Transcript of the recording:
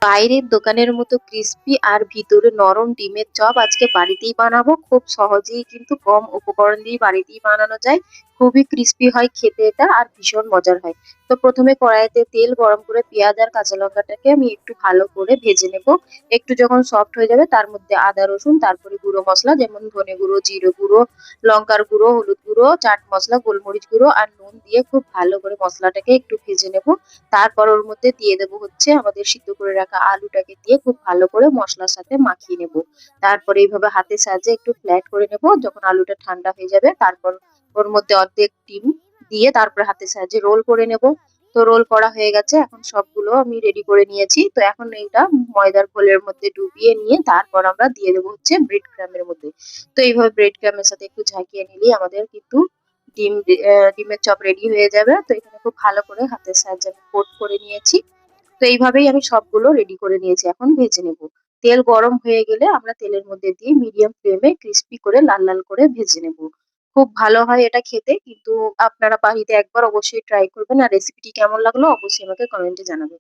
বাইরের দোকানের মতো ক্রিস্পি আর ভিতরে নরম ডিমের চপ আজকে বাড়িতেই বানাবো। খুব সহজেই কিন্তু কম উপকরণ দিয়ে বাড়িতেই বানানো যায়। খুবই ক্রিস্পি হয় খেতে এটা আর ভীষণ মজার হয়। তো প্রথমে কড়াইতে তেল গরম করে পেঁয়াজ আর কাঁচা লঙ্কাটাকে আমি একটু ভালো করে ভেজে নেব। একটু যখন সফট হয়ে যাবে তার মধ্যে আদা রসুন তারপরে গুঁড়ো মশলা যেমন ধনে গুঁড়ো, জিরে গুঁড়ো, লঙ্কার গুঁড়ো, হলুদ গুঁড়ো, চাট মশলা, গোলমরিচ গুঁড়ো আর নুন দিয়ে খুব ভালো করে মশলাটাকে একটু ভেজে নেব। তারপর ওর মধ্যে দিয়ে দেবো হচ্ছে আমাদের সিদ্ধ করে রাখা আলুটাকে দিয়ে খুব ভালো করে মশলার সাথে মাখিয়ে নেব। তারপরে এইভাবে হাতের সাহায্যে একটু ফ্ল্যাট করে নেব। যখন আলুটা ঠান্ডা হয়ে যাবে তারপর ওর মধ্যে অর্ধেক ডিম দিয়ে তারপরে হাতের সাহায্যে রোল করে নেব। তো রোল করা হয়ে গেছে, এখন সবগুলো আমি রেডি করে নিয়েছি। তো এখন এইটা ময়দার খোলের মধ্যে ডুবিয়ে নিয়ে তারপর আমরা দিয়ে দেবো হচ্ছে ব্রেড ক্রামের মধ্যে। তো এইভাবে ব্রেড ক্রামের সাথে একটু ঝাঁকিয়ে নিলেই আমাদের কিন্তু ডিম ডিমের চপ রেডি হয়ে যাবে। তো এখানে খুব ভালো করে হাতের সাহায্যে আমি কোট করে নিয়েছি। তো এইভাবেই আমি সবগুলো রেডি করে নিয়েছি, এখন ভেজে নেব। তেল গরম হয়ে গেলে আমরা তেলের মধ্যে দিয়ে মিডিয়াম ফ্লেমে ক্রিস্পি করে লাল লাল করে ভেজে নেব। খুব ভালো হয় এটা খেতে, কিন্তু আপনারা বাড়িতে একবার অবশ্যই ট্রাই করবেন। আর রেসিপিটি কেমন লাগলো অবশ্যই আমাকে কমেন্টে জানাবেন।